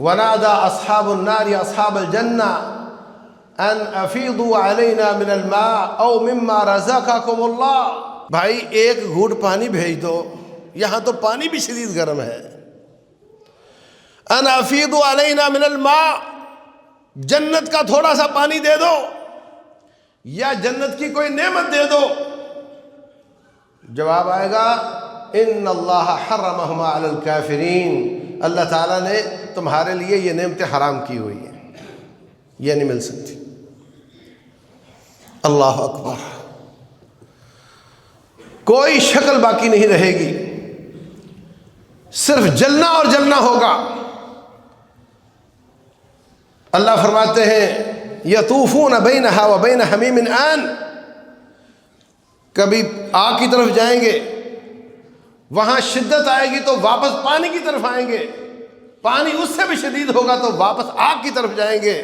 ونادى أصحاب النار أصحاب الجنة أن أفيضوا علينا من الماء أو مما رزقكم الله. بھائی ایک گھوٹ پانی بھیج دو، یہاں تو پانی بھی شدید گرم ہے. ان افیضوا علینا من الماء، جنت کا تھوڑا سا پانی دے دو یا جنت کی کوئی نعمت دے دو. جواب آئے گا ان اللہ حرمہما علی الکافرین، اللہ تعالیٰ نے تمہارے لیے یہ نعمتیں حرام کی ہوئی ہیں، یہ نہیں مل سکتی. اللہ اکبر. کوئی شکل باقی نہیں رہے گی، صرف جلنا اور جلنا ہوگا. اللہ فرماتے ہیں یطوفون بینہا وبین حمیم آن، کبھی آگ کی طرف جائیں گے، وہاں شدت آئے گی تو واپس پانی کی طرف آئیں گے، پانی اس سے بھی شدید ہوگا تو واپس آگ کی طرف جائیں گے.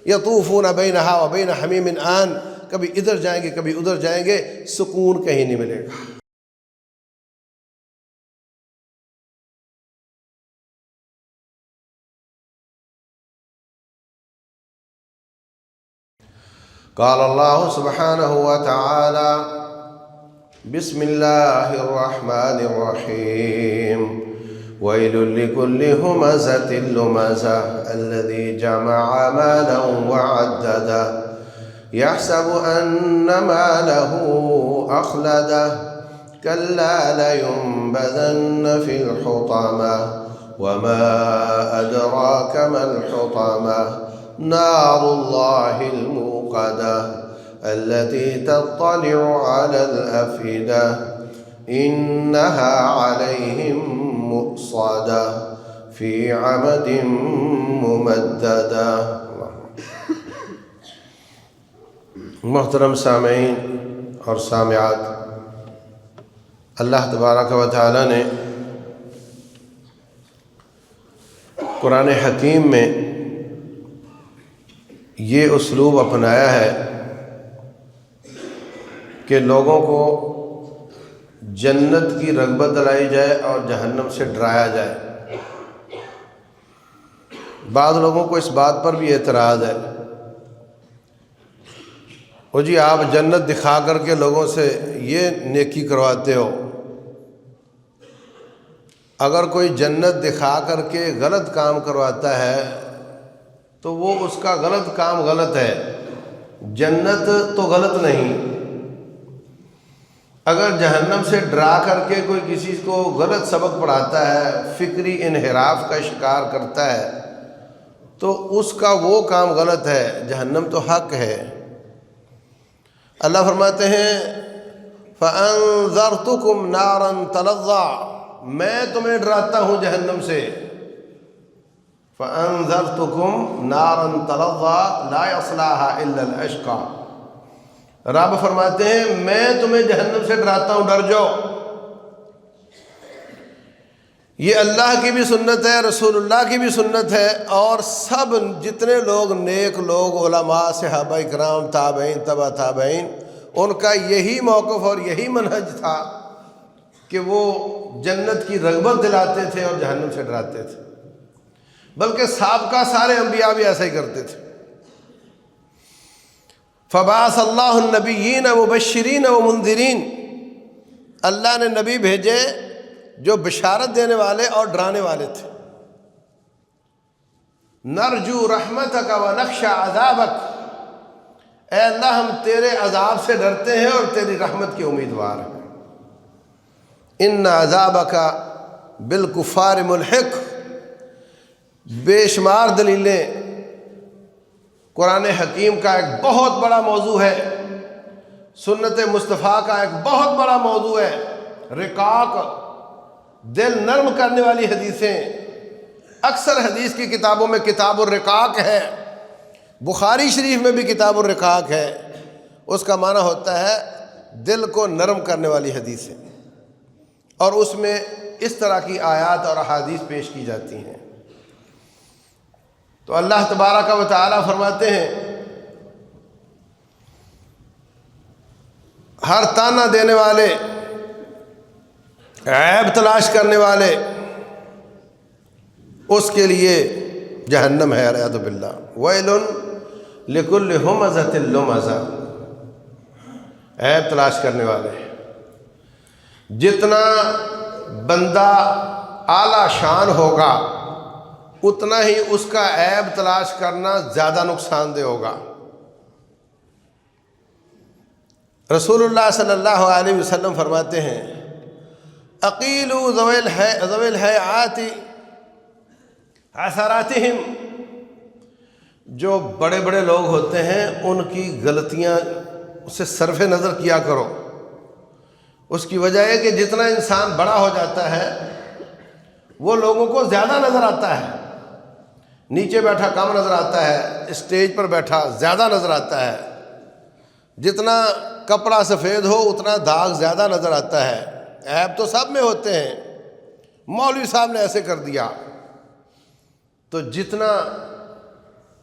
یطوفون بینہا وبین حمیم آن، کبھی ادھر جائیں گے کبھی ادھر جائیں گے، سکون کہیں نہیں ملے گا. قال اللہ سبحانہ وتعالی بسم اللہ الرحمن الرحیم ویل لکل ہمزۃ لمزہ الذی جمع مالا وعددہ یحسب ان مالہ اخلدہ کلا لینبذن فی الحطمہ وما ادراک ما الحطمہ نار اللہ الموقدہ التي تطلع على الأفئدة إنها عليهم مؤصدة في عمد ممددة. محترم سامعین اور سامعات، اللہ تبارک و تعالی نے قرآن حکیم میں یہ اسلوب اپنایا ہے کہ لوگوں کو جنت کی رغبت دلائی جائے اور جہنم سے ڈرایا جائے. بعض لوگوں کو اس بات پر بھی اعتراض ہے، او جی آپ جنت دکھا کر کے لوگوں سے یہ نیکی کرواتے ہو، اگر کوئی جنت دکھا کر کے غلط کام کرواتا ہے تو وہ اس کا غلط کام غلط ہے، جنت تو غلط نہیں. اگر جہنم سے ڈرا کر کے کوئی کسی کو غلط سبق پڑھاتا ہے، فکری انحراف کا شکار کرتا ہے، تو اس کا وہ کام غلط ہے، جہنم تو حق ہے. اللہ فرماتے ہیں فَأَنذَرْتُكُمْ نَارًا تَلَظَّىٰ، میں تمہیں ڈراتا ہوں جہنم سے. فَأَنذَرْتُكُمْ نَارًا تَلَظَّىٰ لَا يَصْلَاهَا إِلَّا الْأَشْقَىٰ. رب فرماتے ہیں میں تمہیں جہنم سے ڈراتا ہوں، ڈر جاؤ. یہ اللہ کی بھی سنت ہے، رسول اللہ کی بھی سنت ہے، اور سب جتنے لوگ نیک لوگ، علماء، صحابہ اکرام، تابعین، تبع تابعین، ان کا یہی موقف اور یہی منہج تھا کہ وہ جنت کی رغبت دلاتے تھے اور جہنم سے ڈراتے تھے. بلکہ سابقہ سارے انبیاء بھی ایسا ہی کرتے تھے. فبعث اللہ النبیین مبشرین ومنذرین، اللہ نے نبی بھیجے جو بشارت دینے والے اور ڈرانے والے تھے. نرجو رحمتک ونخشى عذابک، اے اللہ ہم تیرے عذاب سے ڈرتے ہیں اور تیری رحمت کے امیدوار ہیں. ان عذابک بالکفار ملحق، بے شمار دلیلیں. قرآن حکیم کا ایک بہت بڑا موضوع ہے، سنت مصطفیٰ کا ایک بہت بڑا موضوع ہے. رقاق، دل نرم کرنے والی حدیثیں. اکثر حدیث کی کتابوں میں کتاب الرقاق ہے، بخاری شریف میں بھی کتاب الرقاق ہے. اس کا معنی ہوتا ہے دل کو نرم کرنے والی حدیثیں، اور اس میں اس طرح کی آیات اور احادیث پیش کی جاتی ہیں. تو اللہ تبارک و تعالی فرماتے ہیں ہر تانا دینے والے، عیب تلاش کرنے والے، اس کے لیے جہنم ہے، اعوذ باللہ۔ ویل لکل ہمزۃ لمزہ، عیب تلاش کرنے والے۔ جتنا بندہ اعلیٰ شان ہوگا اتنا ہی اس کا عیب تلاش کرنا زیادہ نقصان دہ ہوگا۔ رسول اللہ صلی اللہ علیہ وسلم فرماتے ہیں اقیلوا ذوی الہیئات عثراتہم، جو بڑے بڑے لوگ ہوتے ہیں ان کی غلطیاں سے صرف نظر کیا کرو۔ اس کی وجہ ہے کہ جتنا انسان بڑا ہو جاتا ہے وہ لوگوں کو زیادہ نظر آتا ہے، نیچے بیٹھا کم نظر آتا ہے، اسٹیج پر بیٹھا زیادہ نظر آتا ہے۔ جتنا کپڑا سفید ہو اتنا داغ زیادہ نظر آتا ہے۔ عیب تو سب میں ہوتے ہیں، مولوی صاحب نے ایسے کر دیا۔ تو جتنا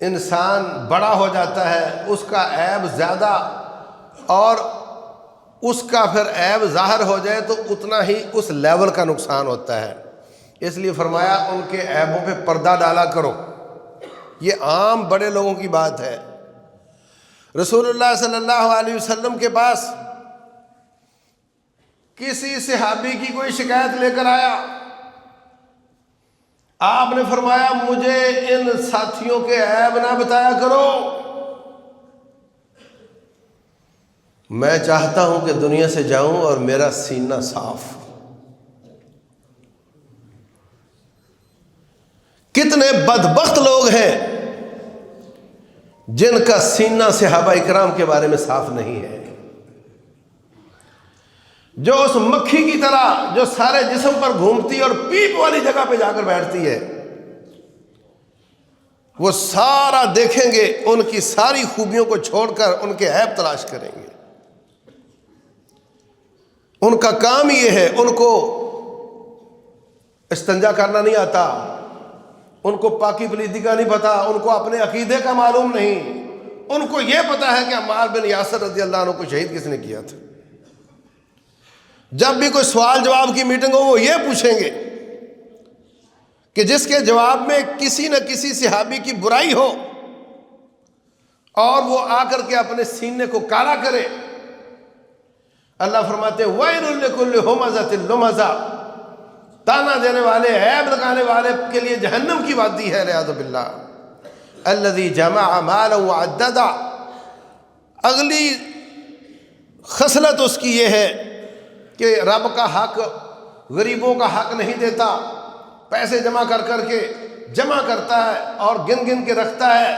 انسان بڑا ہو جاتا ہے اس کا عیب زیادہ، اور اس کا پھر عیب ظاہر ہو جائے تو اتنا ہی اس لیول کا نقصان ہوتا ہے۔ اس لیے فرمایا ان کے عیبوں پہ پردہ ڈالا کرو۔ یہ عام بڑے لوگوں کی بات ہے۔ رسول اللہ صلی اللہ علیہ وسلم کے پاس کسی صحابی کی کوئی شکایت لے کر آیا، آپ نے فرمایا مجھے ان ساتھیوں کے عیب نہ بتایا کرو، میں چاہتا ہوں کہ دنیا سے جاؤں اور میرا سینہ صاف۔ کتنے بدبخت لوگ ہیں جن کا سینہ صحابہ اکرام کے بارے میں صاف نہیں ہے، جو اس مکھی کی طرح جو سارے جسم پر گھومتی اور پیپ والی جگہ پہ جا کر بیٹھتی ہے، وہ سارا دیکھیں گے، ان کی ساری خوبیوں کو چھوڑ کر ان کے عیب تلاش کریں گے۔ ان کا کام یہ ہے، ان کو استنجا کرنا نہیں آتا، ان کو پاکی پلیتی کا نہیں پتا، ان کو اپنے عقیدے کا معلوم نہیں، ان کو یہ پتا ہے کہ عمار بن یاسر رضی اللہ عنہ کو شہید کس نے کیا تھا۔ جب بھی کوئی سوال جواب کی میٹنگ ہو وہ یہ پوچھیں گے کہ جس کے جواب میں کسی نہ کسی صحابی کی برائی ہو اور وہ آ کر کے اپنے سینے کو کالا کرے۔ اللہ فرماتے ہیں وَيْلٌ لِكُلِّ ہُمَزَةٍ لُمَزَةٍ، تانا دینے والے، عیب لگانے والے کے لیے جہنم کی وادی ہے، والعیاذ باللہ۔ الَّذِي جَمَعَ مَالًا وَعَدَّدَ، اگلی خصلت اس کی یہ ہے کہ رب کا حق، غریبوں کا حق نہیں دیتا، پیسے جمع کر کر کے جمع کرتا ہے اور گن گن کے رکھتا ہے،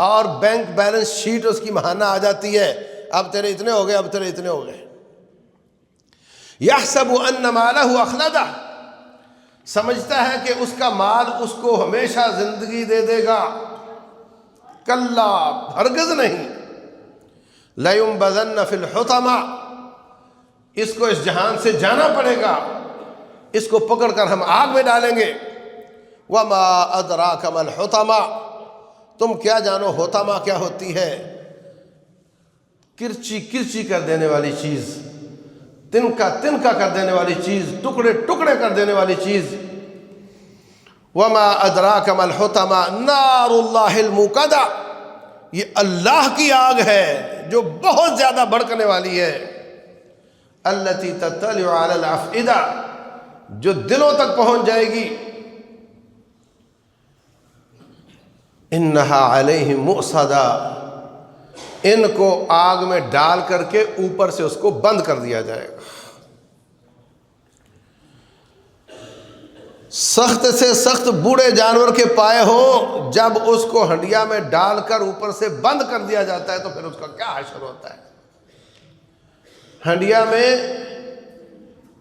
اور بینک بیلنس شیٹ اس کی ماہانہ آ جاتی ہے، اب تیرے اتنے ہو گئے، اب تیرے اتنے ہو گئے۔ یحسب ان مالہ اخلدہ، سمجھتا ہے کہ اس کا مال اس کو ہمیشہ زندگی دے دے گا، کلا، ہرگز نہیں۔ لَيُنبَذَنَّ فِي الْحُطَمَةِ، اس کو اس جہان سے جانا پڑے گا، اس کو پکڑ کر ہم آگ میں ڈالیں گے۔ وَمَا أَدْرَاكَ مَا الْحُطَمَةُ، تم کیا جانو حطمہ کیا ہوتی ہے؟ کرچی کرچی کر دینے والی چیز، تنکا تنکا کر دینے والی چیز، ٹکڑے ٹکڑے کر دینے والی چیز۔ وَمَا أَدْرَاكَ مَا الْحُطَمَةُ نَارُ اللَّهِ الْمُوقَدَةُ، یہ اللہ کی آگ ہے جو بہت زیادہ بھڑکنے والی ہے۔ الَّتِي تَطَّلِعُ عَلَى الْأَفْئِدَةِ، جو دلوں تک پہنچ جائے گی۔ إِنَّهَا عَلَيْهِمْ مُؤْصَدَةٌ، ان کو آگ میں ڈال کر کے اوپر سے اس کو بند کر دیا جائے گا۔ سخت سے سخت بوڑھے جانور کے پائے ہوں، جب اس کو ہنڈیا میں ڈال کر اوپر سے بند کر دیا جاتا ہے تو پھر اس کا کیا حشر ہوتا ہے۔ ہنڈیا میں،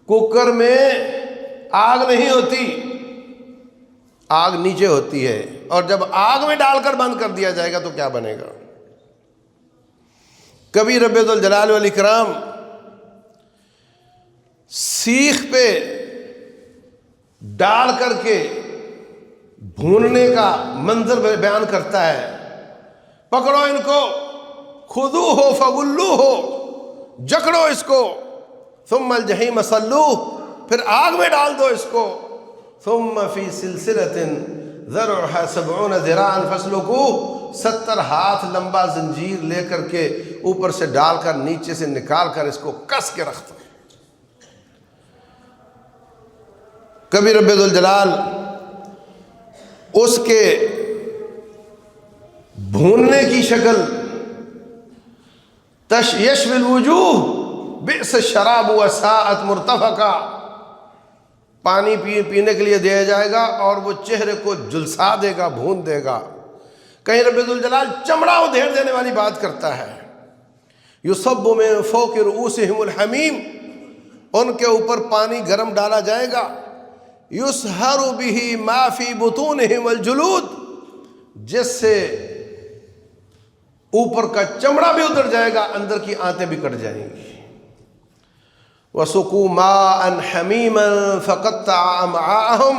کوکر میں آگ نہیں ہوتی، آگ نیچے ہوتی ہے، اور جب آگ میں ڈال کر بند کر دیا جائے گا تو کیا بنے گا۔ کبھی رب ذوالجلال والاکرام سیخ پہ ڈال کر کے بھوننے کا منظر بیان کرتا ہے، پکڑو ان کو، خذوہ فغلوہ، جکڑو اس کو، ثم الجحیم صلوہ، پھر آگ میں ڈال دو اس کو، ثم فی سلسلۃ ذرعها 70 ذراعا فاسلكوه، 70 ہاتھ لمبا زنجیر لے کر کے اوپر سے ڈال کر نیچے سے نکال کر اس کو کس کے رکھتا۔ کبھی رب ذوالجلال اس کے بھوننے کی شکل یشوی الوجوہ بئس الشراب وساءت مرتفقا، پانی پینے کے لیے دیا جائے گا اور وہ چہرے کو جلسا دے گا، بھون دے گا۔ کہیں رب ذوالجلال چمڑا ادھیڑ دینے والی بات کرتا ہے، یصب من فوق رؤوسہم الحمیم، ان کے اوپر پانی گرم ڈالا جائے گا، یصہر بہ ما فی بطونہم الجلود، جس سے اوپر کا چمڑا بھی اتر جائے گا، اندر کی آنتیں بھی کٹ جائیں گی۔ وَسُقُوا مَاءً حَمِيمًا فَقَطَّعَ أَمْعَاءَهُمْ،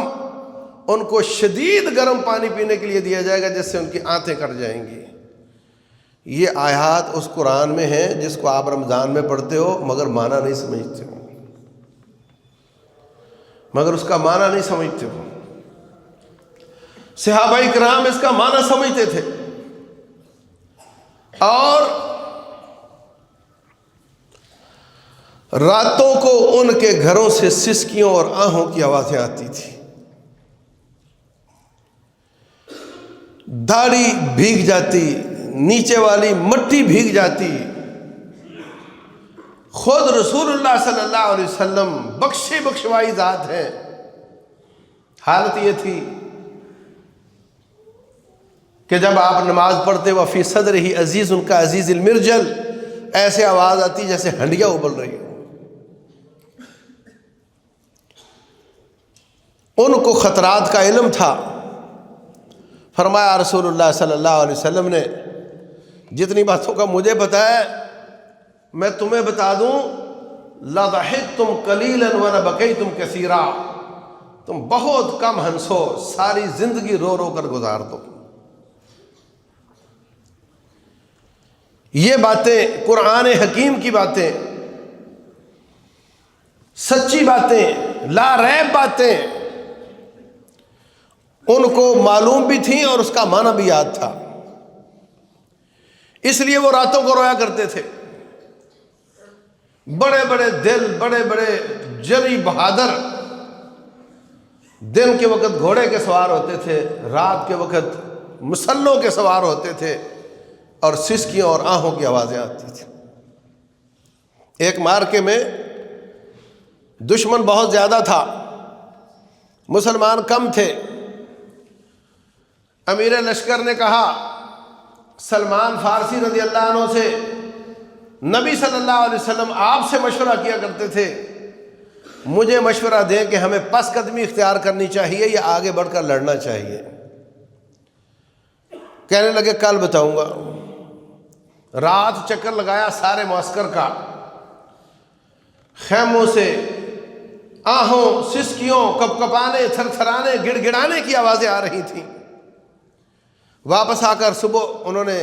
ان کو شدید گرم پانی پینے کے لیے دیا جائے گا جس سے ان کی آنتیں کٹ جائیں گی۔ یہ آیات اس قرآن میں ہیں جس کو آپ رمضان میں پڑھتے ہو مگر معنی نہیں سمجھتے ہو، مگر اس کا معنی نہیں سمجھتے ہو۔ صحابہ کرام اس کا معنی سمجھتے تھے اور راتوں کو ان کے گھروں سے سسکیوں اور آہوں کی آوازیں آتی تھی، داڑھی بھیگ جاتی، نیچے والی مٹی بھیگ جاتی۔ خود رسول اللہ صلی اللہ علیہ وسلم بخشوائی ذات ہیں، حالت یہ تھی کہ جب آپ نماز پڑھتے وفی صدر ہی عزیز، ان کا عزیز المرجل، ایسے آواز آتی جیسے ہنڈیا ابل رہی ہو۔ ان کو خطرات کا علم تھا۔ فرمایا رسول اللہ صلی اللہ علیہ وسلم نے، جتنی باتوں کا مجھے پتا ہے میں تمہیں بتا دوں، لَضَحِكْتُمْ قَلِيلًا وَلَبَكَيْتُمْ كَثِيرًا، تم بہت کم ہنسو، ساری زندگی رو رو کر گزار دو۔ یہ باتیں قرآن حکیم کی باتیں، سچی باتیں، لا ریب باتیں، ان کو معلوم بھی تھیں اور اس کا معنی بھی یاد تھا، اس لیے وہ راتوں کو رویا کرتے تھے۔ بڑے بڑے دل، بڑے بڑے جری بہادر دن کے وقت گھوڑے کے سوار ہوتے تھے، رات کے وقت مسلوں کے سوار ہوتے تھے اور سسکیوں اور آہوں کی آوازیں آتی تھی۔ ایک مارکے میں دشمن بہت زیادہ تھا، مسلمان کم تھے۔ امیر لشکر نے کہا سلمان فارسی رضی اللہ عنہ سے، نبی صلی اللہ علیہ وسلم آپ سے مشورہ کیا کرتے تھے، مجھے مشورہ دیں کہ ہمیں پس قدمی اختیار کرنی چاہیے یا آگے بڑھ کر لڑنا چاہیے۔ کہنے لگے کل بتاؤں گا۔ رات چکر لگایا سارے معسکر کا، خیموں سے آہوں، سسکیوں، کپکپانے، تھر تھرانے، گڑ گڑانے کی آوازیں آ رہی تھیں۔ واپس آ کر صبح انہوں نے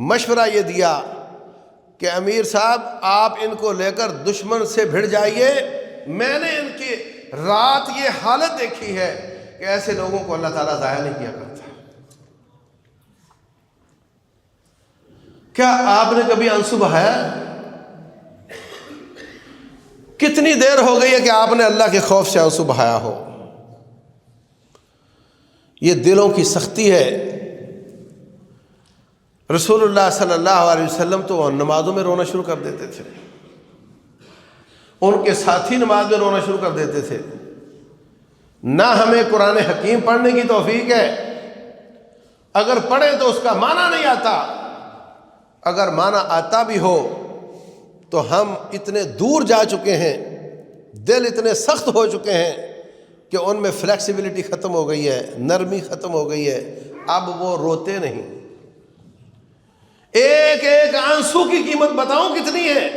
مشورہ یہ دیا کہ امیر صاحب آپ ان کو لے کر دشمن سے بھڑ جائیے، میں نے ان کی رات یہ حالت دیکھی ہے کہ ایسے لوگوں کو اللہ تعالیٰ ضائع نہیں کیا کرتا۔ کیا آپ نے کبھی آنسو بہایا؟ کتنی دیر ہو گئی ہے کہ آپ نے اللہ کے خوف سے آنسو بہایا ہو؟ یہ دلوں کی سختی ہے۔ رسول اللہ صلی اللہ علیہ وسلم تو نمازوں میں رونا شروع کر دیتے تھے، ان کے ساتھی نماز میں رونا شروع کر دیتے تھے۔ نہ ہمیں قرآن حکیم پڑھنے کی توفیق ہے، اگر پڑھیں تو اس کا معنی نہیں آتا، اگر معنی آتا بھی ہو تو ہم اتنے دور جا چکے ہیں، دل اتنے سخت ہو چکے ہیں کہ ان میں فلیکسیبلٹی ختم ہو گئی ہے، نرمی ختم ہو گئی ہے، اب وہ روتے نہیں۔ ایک ایک آنسو کی قیمت بتاؤں کتنی ہے؟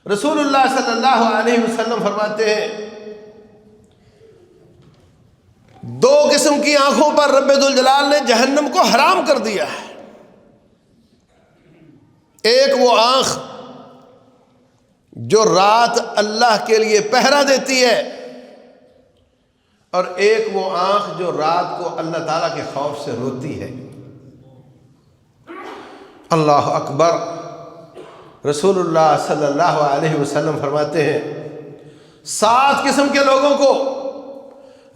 رسول اللہ صلی اللہ علیہ وسلم فرماتے ہیں دو قسم کی آنکھوں پر رب ذوالجلال نے جہنم کو حرام کر دیا ہے۔ ایک وہ آنکھ جو رات اللہ کے لیے پہرا دیتی ہے، اور ایک وہ آنکھ جو رات کو اللہ تعالیٰ کے خوف سے روتی ہے۔ اللہ اکبر۔ رسول اللہ صلی اللہ علیہ وسلم فرماتے ہیں 7 قسم کے لوگوں کو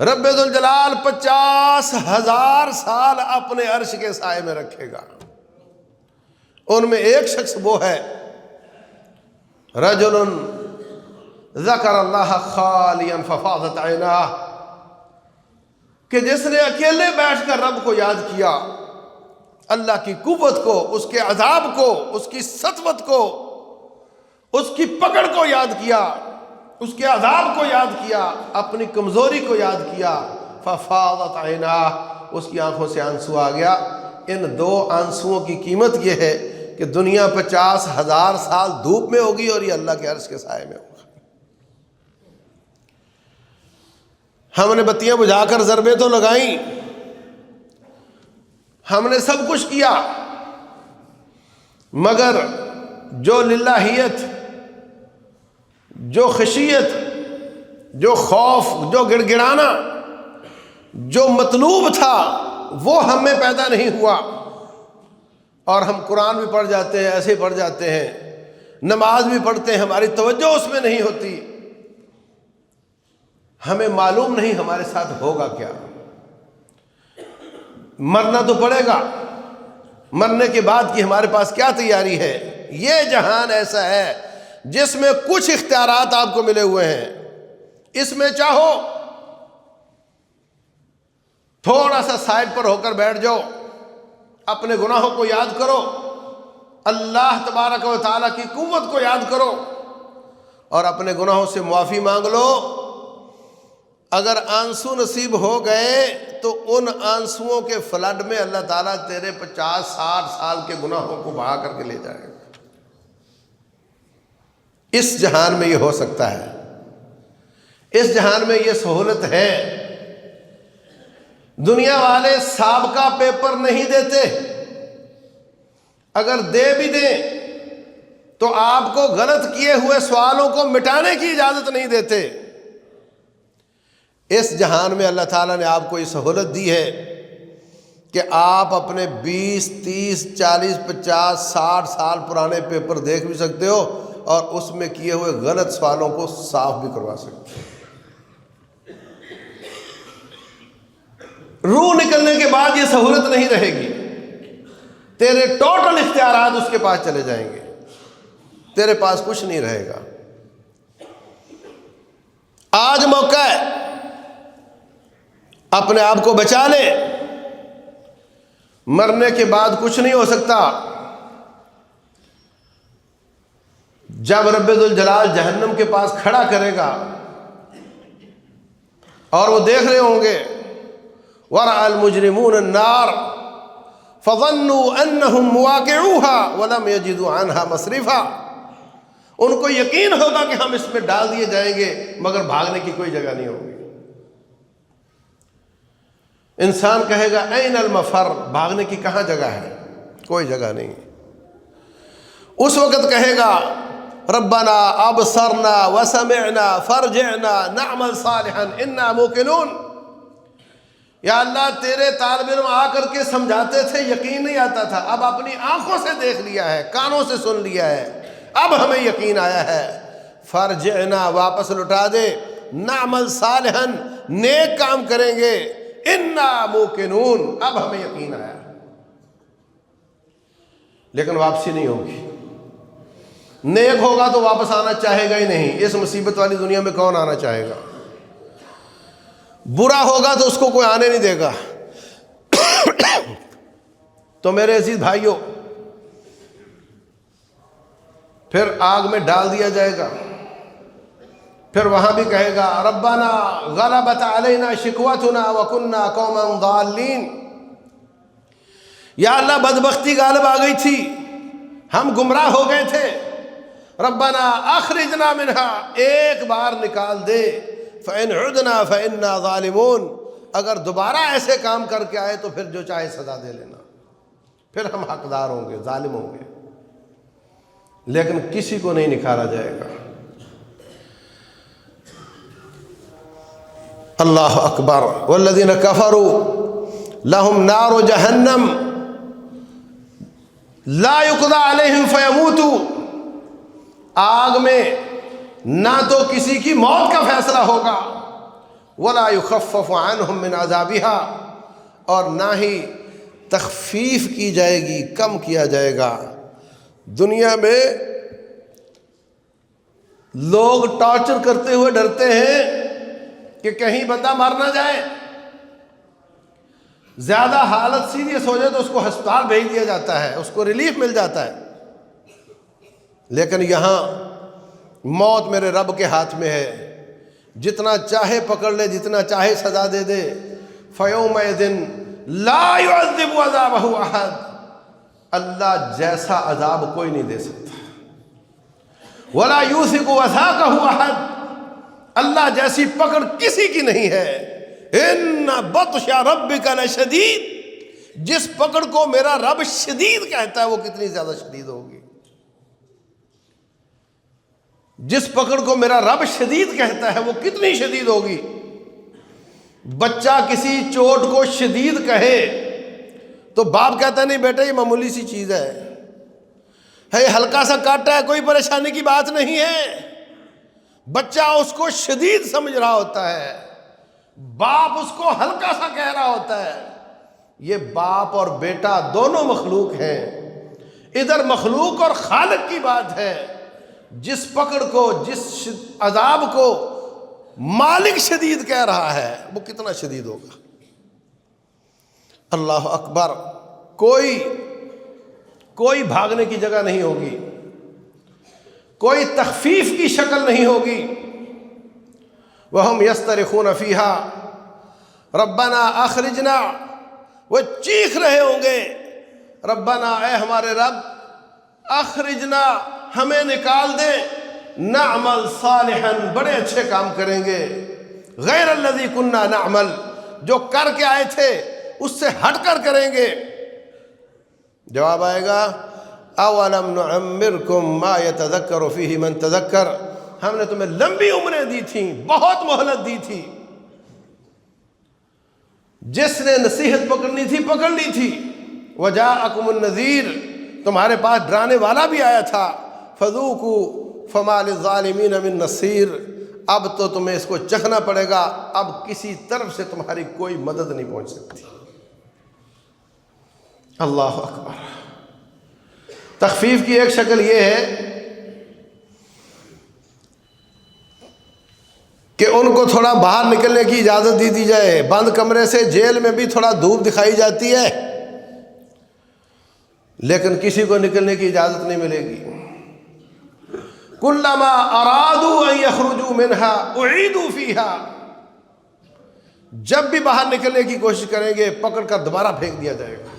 رب ذوالجلال 50,000 سال اپنے عرش کے سائے میں رکھے گا۔ ان میں ایک شخص وہ ہے رجل ذکر اللہ خالیا ففاضت عیناہ، کہ جس نے اکیلے بیٹھ کر رب کو یاد کیا، اللہ کی قوت کو، اس کے عذاب کو، اس کی سطوت کو، اس کی پکڑ کو یاد کیا، اس کے عذاب کو یاد کیا، اپنی کمزوری کو یاد کیا، ففاضت عیناہ، اس کی آنکھوں سے آنسو آ گیا۔ ان 2 آنسوؤں کی قیمت یہ ہے کہ دنیا 50,000 سال دھوپ میں ہوگی اور یہ اللہ کے عرش کے سائے میں ہوگا۔ ہم نے بتیاں بجھا کر ضربیں تو لگائیں، ہم نے سب کچھ کیا، مگر جو للہیت، جو خشیت، جو خوف، جو گڑ گڑانا جو مطلوب تھا وہ ہم میں پیدا نہیں ہوا۔ اور ہم قرآن بھی پڑھ جاتے ہیں، ایسے پڑھ جاتے ہیں، نماز بھی پڑھتے ہیں، ہماری توجہ اس میں نہیں ہوتی، ہمیں معلوم نہیں ہمارے ساتھ ہوگا کیا۔ مرنا تو پڑے گا، مرنے کے بعد کی ہمارے پاس کیا تیاری ہے؟ یہ جہان ایسا ہے جس میں کچھ اختیارات آپ کو ملے ہوئے ہیں، اس میں چاہو تھوڑا سا سائڈ پر ہو کر بیٹھ جاؤ، اپنے گناہوں کو یاد کرو، اللہ تبارک و تعالیٰ کی قوت کو یاد کرو اور اپنے گناہوں سے معافی مانگ لو۔ اگر آنسو نصیب ہو گئے تو ان آنسوؤں کے فلڈ میں اللہ تعالیٰ تیرے 50-60 سال کے گناہوں کو بہا کر کے لے جائے گا۔ اس جہان میں یہ ہو سکتا ہے، اس جہان میں یہ سہولت ہے۔ دنیا والے سابقہ پیپر نہیں دیتے، اگر دے بھی دیں تو آپ کو غلط کیے ہوئے سوالوں کو مٹانے کی اجازت نہیں دیتے۔ اس جہان میں اللہ تعالیٰ نے آپ کو یہ سہولت دی ہے کہ آپ اپنے 20, 30, 40, 50, 60 سال پرانے پیپر دیکھ بھی سکتے ہو اور اس میں کیے ہوئے غلط سوالوں کو صاف بھی کروا سکتے ہو۔ روح نکلنے کے بعد یہ سہولت نہیں رہے گی، تیرے ٹوٹل اختیارات اس کے پاس چلے جائیں گے، تیرے پاس کچھ نہیں رہے گا۔ آج موقع ہے، اپنے آپ کو بچا لے، مرنے کے بعد کچھ نہیں ہو سکتا۔ جب رب ذوالجلال جہنم کے پاس کھڑا کرے گا اور وہ دیکھ رہے ہوں گے وَرَأَى الْمُجْرِمُونَ النَّارَ فَظَنُّوا أَنَّهُمْ مُوَاقِعُوهَا وَلَمْ يَجِدُوا عَنْهَا مَصْرِفًا، ان کو یقین ہوگا کہ ہم اس میں ڈال دیے جائیں گے مگر بھاگنے کی کوئی جگہ نہیں ہوگی۔ انسان کہے گا این المفر، بھاگنے کی کہاں جگہ ہے؟ کوئی جگہ نہیں۔ اس وقت کہے گا ربنا ابصرنا وسمعنا فرجعنا نعمل صالحا انا موقنون، یا اللہ تیرے طالب علم آ کر کے سمجھاتے تھے، یقین نہیں آتا تھا، اب اپنی آنکھوں سے دیکھ لیا ہے، کانوں سے سن لیا ہے، اب ہمیں یقین آیا ہے۔ فرجعنا، واپس لوٹا دے، نعمل صالحا، نیک کام کریں گے، انا موقنون، اب ہمیں یقین آیا۔ لیکن واپسی نہیں ہوگی۔ نیک ہوگا تو واپس آنا چاہے گا ہی نہیں، اس مصیبت والی دنیا میں کون آنا چاہے گا؟ برا ہوگا تو اس کو کوئی آنے نہیں دے گا۔ تو میرے عزیز بھائیوں، پھر آگ میں ڈال دیا جائے گا، پھر وہاں بھی کہے گا ربنا غلبت علینا شقوتنا وکنا قوما ضالین، یا اللہ بدبختی غالب آ گئی تھی، ہم گمراہ ہو گئے تھے، ربنا اخرجنا منہا، ایک بار نکال دے، فإن عدنا فإنا ظالمون، اگر دوبارہ ایسے کام کر کے آئے تو پھر جو چاہے سزا دے لینا، پھر ہم حقدار ہوں گے، ظالم ہوں گے، لیکن کسی کو نہیں نکالا جائے گا۔ اللہ اکبر. والذین کفروا لہم نار جہنم لا یقضی علیہم فیموتوا. آگ میں نہ تو کسی کی موت کا فیصلہ ہوگا ولا یخفف عنہم من عذابها، اور نہ ہی تخفیف کی جائے گی، کم کیا جائے گا. دنیا میں لوگ ٹارچر کرتے ہوئے ڈرتے ہیں کہ کہیں بندہ مر نہ جائے. زیادہ حالت سیریس ہو جائے تو اس کو ہسپتال بھیج دیا جاتا ہے، اس کو ریلیف مل جاتا ہے. لیکن یہاں موت میرے رب کے ہاتھ میں ہے، جتنا چاہے پکڑ لے، جتنا چاہے سزا دے دے. فَيَوْمَئِذٍ لَا يُعَذِّبُ عَذَابَهُ أَحَدٌ. اللہ جیسا عذاب کوئی نہیں دے سکتا. وَلَا يُوثِقُ وَثَاقَهُ أَحَدٌ. اللہ جیسی پکڑ کسی کی نہیں ہے. إِنَّ بَطْشَ رَبِّكَ لَشَدِيدٌ. جس پکڑ کو میرا رب شدید کہتا ہے وہ کتنی زیادہ شدید ہوگی. جس پکڑ کو میرا رب شدید کہتا ہے وہ کتنی شدید ہوگی. بچہ کسی چوٹ کو شدید کہے تو باپ کہتا نہیں بیٹا یہ معمولی سی چیز ہے ہلکا سا کاٹا ہے، کوئی پریشانی کی بات نہیں ہے. بچہ اس کو شدید سمجھ رہا ہوتا ہے، باپ اس کو ہلکا سا کہہ رہا ہوتا ہے. یہ باپ اور بیٹا دونوں مخلوق ہیں. ادھر مخلوق اور خالق کی بات ہے. جس پکڑ کو، جس عذاب کو مالک شدید کہہ رہا ہے وہ کتنا شدید ہوگا. اللہ اکبر. کوئی بھاگنے کی جگہ نہیں ہوگی، کوئی تخفیف کی شکل نہیں ہوگی. وَهُمْ يَسْتَرِخُونَ فِيهَا رَبَّنَا أَخْرِجْنَا. وہ چیخ رہے ہوں گے ربنا، اے ہمارے رب، اخرجنا، ہمیں نکال دے، نعمل صالحا، بڑے اچھے کام کریں گے، غیر الذی کننا نعمل، جو کر کے آئے تھے اس سے ہٹ کر کریں گے. جواب آئے گا اولم نعمرکم ما یتذکر فیہ من تذکر. ہم نے تمہیں لمبی عمریں دی تھیں، بہت مہلت دی تھی. جس نے نصیحت پکڑنی تھی پکڑ لی تھی. وجاءکم النذیر، تمہارے پاس ڈرانے والا بھی آیا تھا. فذوقوا فما للظالمین من نصیر. اب تو تمہیں اس کو چکھنا پڑے گا، اب کسی طرف سے تمہاری کوئی مدد نہیں پہنچ سکتی. اللہ اکبر. تخفیف کی ایک شکل یہ ہے کہ ان کو تھوڑا باہر نکلنے کی اجازت دی جائے. بند کمرے سے جیل میں بھی تھوڑا دھوپ دکھائی جاتی ہے، لیکن کسی کو نکلنے کی اجازت نہیں ملے گی. کلما ارادوا ان یخرجوا منها اعیدوا فیها. جب بھی باہر نکلنے کی کوشش کریں گے پکڑ کر دوبارہ پھینک دیا جائے گا.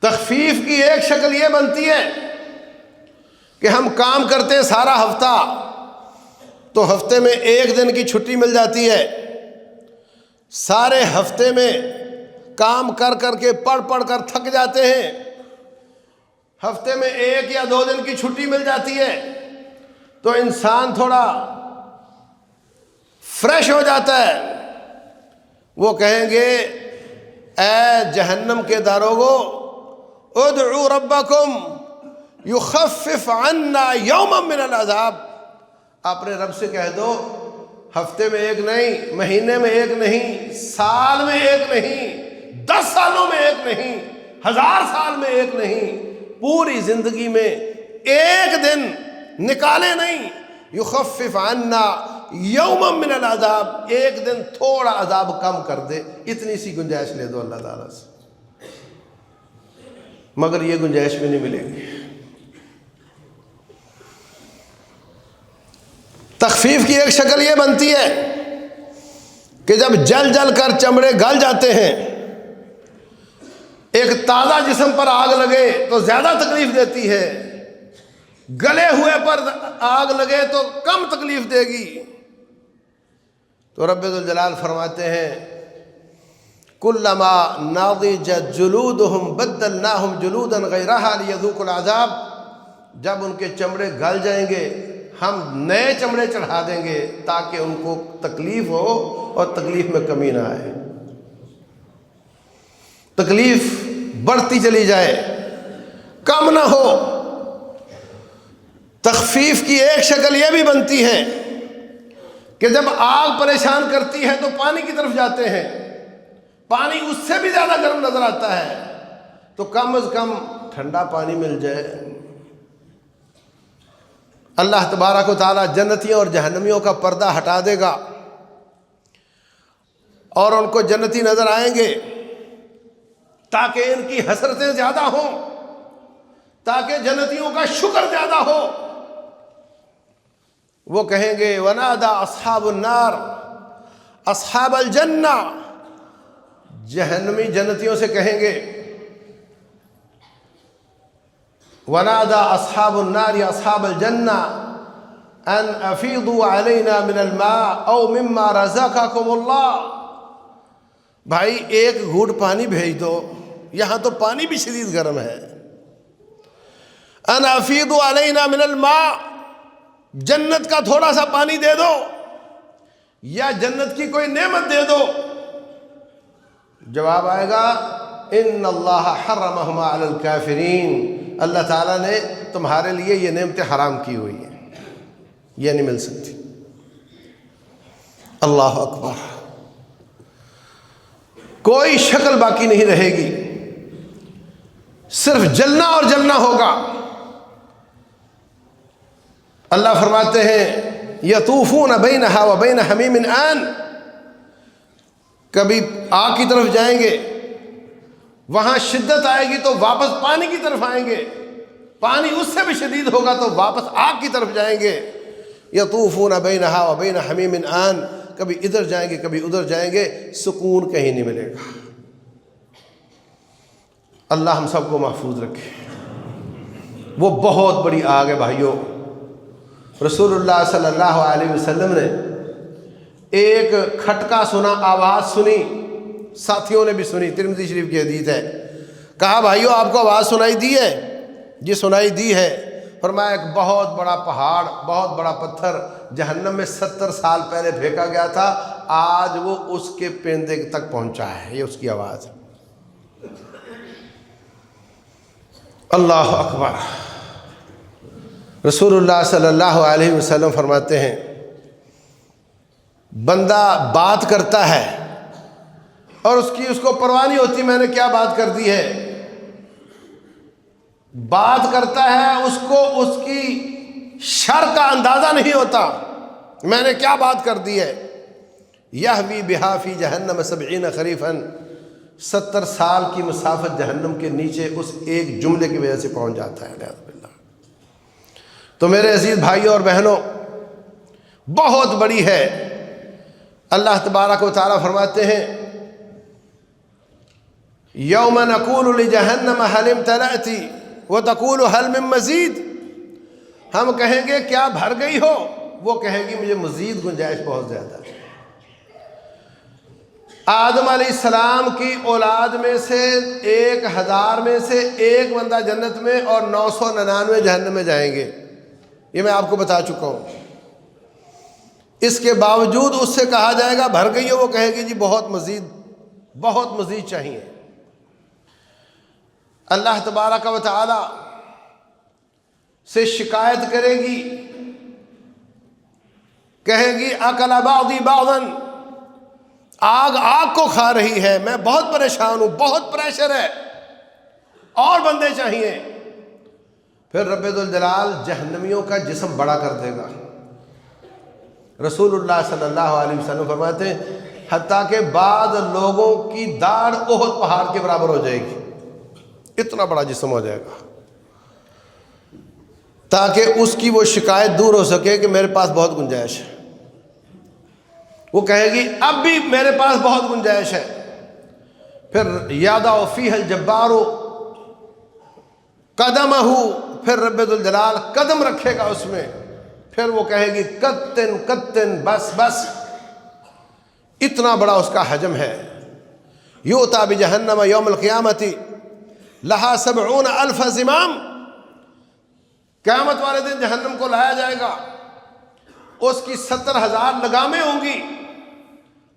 تخفیف کی ایک شکل یہ بنتی ہے کہ ہم کام کرتے ہیں سارا ہفتہ، تو ہفتے میں ایک دن کی چھٹی مل جاتی ہے. سارے ہفتے میں کام کر کر کے پڑھ کر تھک جاتے ہیں، ہفتے میں 1 یا 2 دن کی چھٹی مل جاتی ہے تو انسان تھوڑا فریش ہو جاتا ہے. وہ کہیں گے اے جہنم کے داروغو، ادعوا ربکم یخفف عنا یوما من العذاب. اپنے رب سے کہہ دو ہفتے میں 1 نہیں، مہینے میں 1 نہیں، سال میں 1 نہیں، 10 سالوں میں 1 نہیں، 1000 سال میں 1 نہیں، پوری زندگی میں 1 دن نکالے نہیں. یخفف عنا یوما من العذاب، 1 دن تھوڑا عذاب کم کر دے، اتنی سی گنجائش لے دو اللہ تعالیٰ سے. مگر یہ گنجائش بھی نہیں ملے گی. تخفیف کی ایک شکل یہ بنتی ہے کہ جب جل کر چمڑے گل جاتے ہیں، ایک تازہ جسم پر آگ لگے تو زیادہ تکلیف دیتی ہے، گلے ہوئے پر آگ لگے تو کم تکلیف دے گی. تو رب ذوالجلال فرماتے ہیں کلما ناضجت جلودہم بدلناہم جلودا غیرہا لیذوقوا العذاب. جب ان کے چمڑے گل جائیں گے ہم نئے چمڑے چڑھا دیں گے تاکہ ان کو تکلیف ہو اور تکلیف میں کمی نہ آئے، تکلیف بڑھتی چلی جائے، کم نہ ہو۔ تخفیف کی ایک شکل یہ بھی بنتی ہے کہ جب آگ پریشان کرتی ہے تو پانی کی طرف جاتے ہیں، پانی اس سے بھی زیادہ گرم نظر آتا ہے تو کم از کم ٹھنڈا پانی مل جائے۔ اللہ تبارک و تعالیٰ جنتیوں اور جہنمیوں کا پردہ ہٹا دے گا اور ان کو جنتی نظر آئیں گے تاکہ ان کی حسرتیں زیادہ ہوں، تاکہ جنتیوں کا شکر زیادہ ہو۔ وہ کہیں گے وَنَادَى أَصْحَابُ النَّارِ أَصْحَابَ الْجَنَّةِ، جہنمی جنتیوں سے کہیں گے وَنَادَى أَصْحَابُ النَّارِ أَصْحَابَ الْجَنَّةِ أَنْ أَفِيضُوا عَلَيْنَا مِنَ الْمَاءِ أَوْ مِمَّا رَزَقَكُمُ اللَّهُ، بھائی ایک گھونٹ پانی بھیج دو، یہاں تو پانی بھی شدید گرم ہے۔ أَنْ أَفِيضُوا عَلَيْنَا مِنَ الْمَاءِ، جنت کا تھوڑا سا پانی دے دو یا جنت کی کوئی نعمت دے دو۔ جواب آئے گا ان اللہ حرمہما علی الکافرین، اللہ تعالیٰ نے تمہارے لیے یہ نعمتیں حرام کی ہوئی ہیں، یہ نہیں مل سکتی۔ اللہ اکبر، کوئی شکل باقی نہیں رہے گی، صرف جلنا اور جلنا ہوگا۔ اللہ فرماتے ہیں یطوفون بینہا و بین حمیم آن، کبھی آگ کی طرف جائیں گے، وہاں شدت آئے گی تو واپس پانی کی طرف آئیں گے، پانی اس سے بھی شدید ہوگا تو واپس آگ کی طرف جائیں گے۔ یطوفون بینہا و بین حمیم آن، کبھی ادھر جائیں گے کبھی ادھر جائیں گے، سکون کہیں نہیں ملے گا۔ اللہ ہم سب کو محفوظ رکھے۔ وہ بہت بڑی آگ ہے بھائیوں۔ رسول اللہ صلی اللہ علیہ وسلم نے ایک کھٹکا سنا، آواز سنی، ساتھیوں نے بھی سنی، ترمذی شریف کی حدیث ہے۔ کہا بھائیو آپ کو آواز سنائی دی ہے؟ جی سنائی دی ہے۔ فرمایا ایک بہت بڑا پہاڑ، بہت بڑا پتھر جہنم میں 70 سال پہلے پھینکا گیا تھا، آج وہ اس کے پیندے تک پہنچا ہے، یہ اس کی آواز ہے۔ اللہ اکبر۔ رسول اللہ صلی اللہ علیہ وسلم فرماتے ہیں بندہ بات کرتا ہے اور اس کو پرواہ نہیں ہوتی میں نے کیا بات کر دی ہے، بات کرتا ہے اس کو اس کی شر کا اندازہ نہیں ہوتا، میں نے کیا بات کر دی ہے۔ یہوی بہا فی جہنم 70 خریفا، 70 سال کی مسافت جہنم کے نیچے اس ایک جملے کی وجہ سے پہنچ جاتا ہے۔ نعوذ باللہ۔ تو میرے عزیز بھائیوں اور بہنوں، بہت بڑی ہے۔ اللہ تبارک و تعالیٰ فرماتے ہیں یوم نقول لجہنم حل امتلأت وتقول حل من مزید، ہم کہیں گے کیا بھر گئی ہو، وہ کہے گی مجھے مزید گنجائش بہت زیادہ ہے۔ آدم علیہ السلام کی اولاد میں سے 1000 میں سے ایک بندہ جنت میں اور 999 جہنم میں جائیں گے، یہ میں آپ کو بتا چکا ہوں۔ اس کے باوجود اس سے کہا جائے گا بھر گئی ہو، وہ کہے گی جی بہت مزید چاہیے۔ اللہ تبارک و تعالی سے شکایت کرے گی، کہے گی اکل بعضی بعضا، آگ کو کھا رہی ہے، میں بہت پریشان ہوں، بہت پریشر ہے، اور بندے چاہیے۔ پھر رب ذوالجلال جہنمیوں کا جسم بڑا کر دے گا۔ رسول اللہ صلی اللہ علیہ وسلم فرماتے ہیں حتیٰ کہ بعض لوگوں کی داڑھ احد پہاڑ کے برابر ہو جائے گی، اتنا بڑا جسم ہو جائے گا، تاکہ اس کی وہ شکایت دور ہو سکے کہ میرے پاس بہت گنجائش ہے۔ وہ کہے گی اب بھی میرے پاس بہت گنجائش ہے۔ پھر یادع فیہ الجبار قدمہ، پھر رب ذوالجلال قدم رکھے گا اس میں، پھر وہ کہے گی قطن بس، اتنا بڑا اس کا حجم ہے۔ یؤتی بجہنم یوم القیامت لہا 70,000 زمام، قیامت والے دن جہنم کو لایا جائے گا، اس کی 70,000 لگامیں ہوں گی،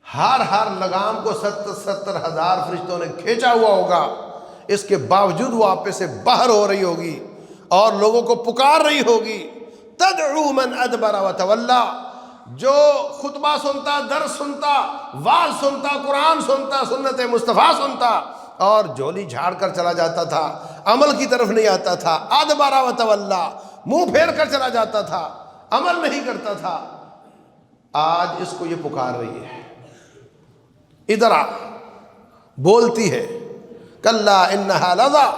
ہر لگام کو 70,000 فرشتوں نے کھینچا ہوا ہوگا، اس کے باوجود وہ آپ سے باہر ہو رہی ہوگی اور لوگوں کو پکار رہی ہوگی، تدعو من ادبر وتولی، جو خطبہ سنتا، درس سنتا، واعظ سنتا، قرآن سنتا، سنت مصطفیٰ سنتا اور جھولی جھاڑ کر چلا جاتا تھا، عمل کی طرف نہیں آتا تھا، ادبر وتولی، منہ پھیر کر چلا جاتا تھا، عمل نہیں کرتا تھا، آج اس کو یہ پکار رہی ہے، ادھر آ، بولتی ہے، کلا انہا لظی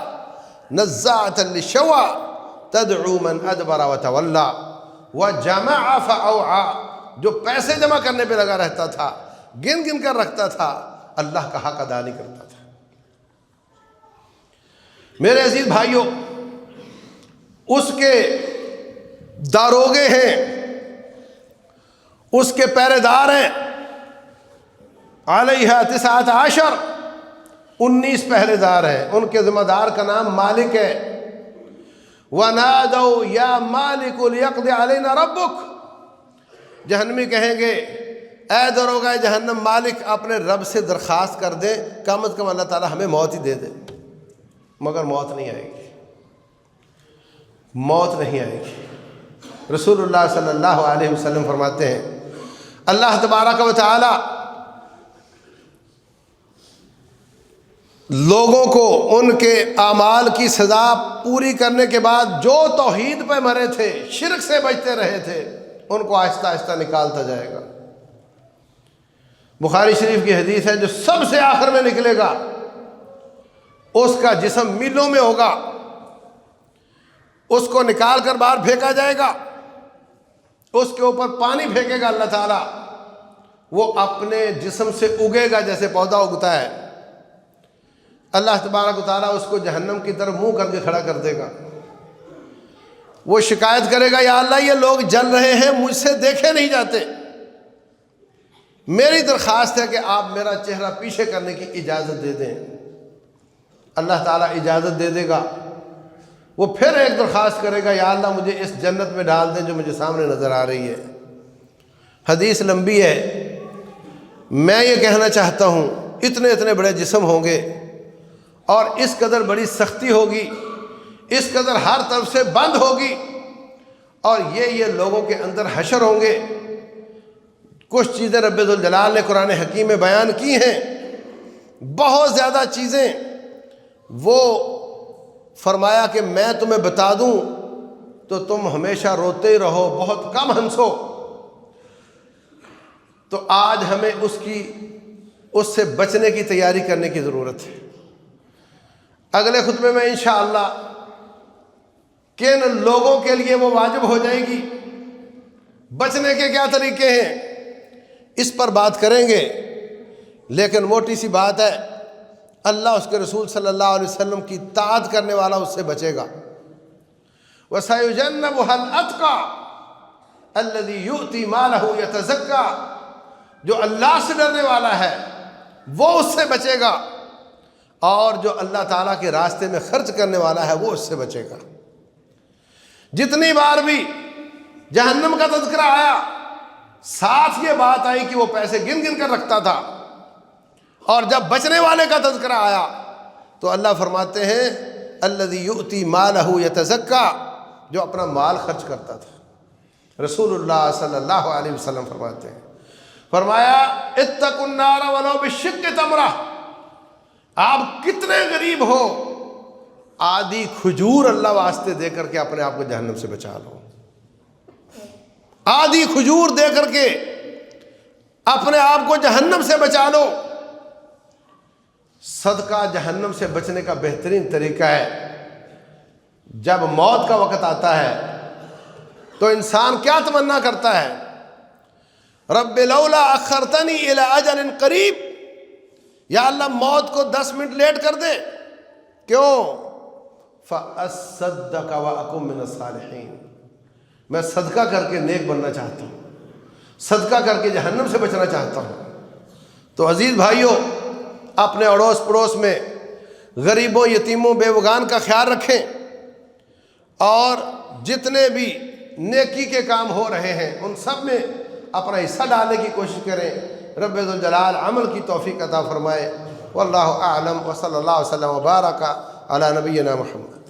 نزاعۃ للشوی تدعو من ادبر وتولی وجمع فاوعی، جو پیسے جمع کرنے پہ لگا رہتا تھا، گن کر رکھتا تھا، اللہ کا حق ادا نہیں کرتا تھا۔ میرے عزیز بھائیوں، اس کے داروغے ہیں، اس کے پہرے دار ہیں، علیہ 19 19 پہرے دار ہیں، ان کے ذمہ دار کا نام مالک ہے۔ وَنَادَوْا يَا مَالِكُ لِيَقْضِ عَلَيْنَا رَبُّكَ، جہنمی کہیں گے اے داروغہ جہنم، مالک اپنے رب سے درخواست کر دیں، کم از کم اللہ تعالی ہمیں موت ہی دے دے، مگر موت نہیں آئے گی، موت نہیں آئے گی۔ رسول اللہ صلی اللہ علیہ وسلم فرماتے ہیں اللہ تبارک و تعالی لوگوں کو ان کے اعمال کی سزا پوری کرنے کے بعد جو توحید پہ مرے تھے، شرک سے بچتے رہے تھے، ان کو آہستہ آہستہ نکالتا جائے گا۔ بخاری شریف کی حدیث ہے، جو سب سے آخر میں نکلے گا اس کا جسم میلوں میں ہوگا، اس کو نکال کر باہر پھینکا جائے گا، اس کے اوپر پانی پھینکے گا اللہ تعالیٰ، وہ اپنے جسم سے اگے گا جیسے پودا اگتا ہے۔ اللہ تبارک و تعالیٰ اس کو جہنم کی طرف منہ کر کے کھڑا کر دے گا، وہ شکایت کرے گا یا اللہ یہ لوگ جل رہے ہیں، مجھ سے دیکھے نہیں جاتے، میری درخواست ہے کہ آپ میرا چہرہ پیچھے کرنے کی اجازت دے دیں۔ اللہ تعالیٰ اجازت دے دے گا، وہ پھر ایک درخواست کرے گا یا اللہ مجھے اس جنت میں ڈال دیں جو مجھے سامنے نظر آ رہی ہے۔ حدیث لمبی ہے، میں یہ کہنا چاہتا ہوں اتنے بڑے جسم ہوں گے اور اس قدر بڑی سختی ہوگی، اس قدر ہر طرف سے بند ہوگی، اور یہ لوگوں کے اندر حشر ہوں گے۔ کچھ چیزیں رب ذوالجلال نے قرآن حکیم میں بیان کی ہیں، بہت زیادہ چیزیں، وہ فرمایا کہ میں تمہیں بتا دوں تو تم ہمیشہ روتے ہی رہو، بہت کم ہنسو۔ تو آج ہمیں اس سے بچنے کی تیاری کرنے کی ضرورت ہے۔ اگلے خطبے میں انشاءاللہ کن لوگوں کے لیے وہ واجب ہو جائے گی، بچنے کے کیا طریقے ہیں، اس پر بات کریں گے۔ لیکن موٹی سی بات ہے، اللہ اس کے رسول صلی اللہ علیہ وسلم کی اطاعت کرنے والا اس سے بچے گا۔ وَسَيُجَنَّبُهَا الْأَتْقَى الَّذِي يُؤْتِي مَالَهُ يَتَزَكَّى، جو اللہ سے ڈرنے والا ہے وہ اس سے بچے گا، اور جو اللہ تعالیٰ کے راستے میں خرچ کرنے والا ہے وہ اس سے بچے گا۔ جتنی بار بھی جہنم کا تذکرہ آیا، ساتھ یہ بات آئی کہ وہ پیسے گن کر رکھتا تھا، اور جب بچنے والے کا تذکرہ آیا تو اللہ فرماتے ہیں الذی یؤتی مالہ یتزکیٰ، جو اپنا مال خرچ کرتا تھا۔ رسول اللہ صلی اللہ علیہ وسلم فرماتے ہیں، فرمایا اتقوا النار ولو بشق تمرہ، آپ کتنے غریب ہو، آدھی کھجور اللہ واسطے دے کر کے اپنے آپ کو جہنم سے بچا لو، آدھی کھجور دے کر کے اپنے آپ کو جہنم سے بچا لو۔ صدقہ جہنم سے بچنے کا بہترین طریقہ ہے۔ جب موت کا وقت آتا ہے تو انسان کیا تمنا کرتا ہے، رب لولا اخرتنی الی اجل قریب، یا اللہ موت کو 10 منٹ لیٹ کر دے، کیوں؟ فاصدق واکن من الصالحین، میں صدقہ کر کے نیک بننا چاہتا ہوں، صدقہ کر کے جہنم سے بچنا چاہتا ہوں۔ تو عزیز بھائیوں، اپنے اڑوس پڑوس میں غریبوں، یتیموں، بیوگان کا خیال رکھیں، اور جتنے بھی نیکی کے کام ہو رہے ہیں ان سب میں اپنا حصہ ڈالنے کی کوشش کریں۔ رب ذوالجلال عمل کی توفیق عطا فرمائے۔ واللہ اعلم وصلی اللہ وسلم وبارک علی نبینا محمد۔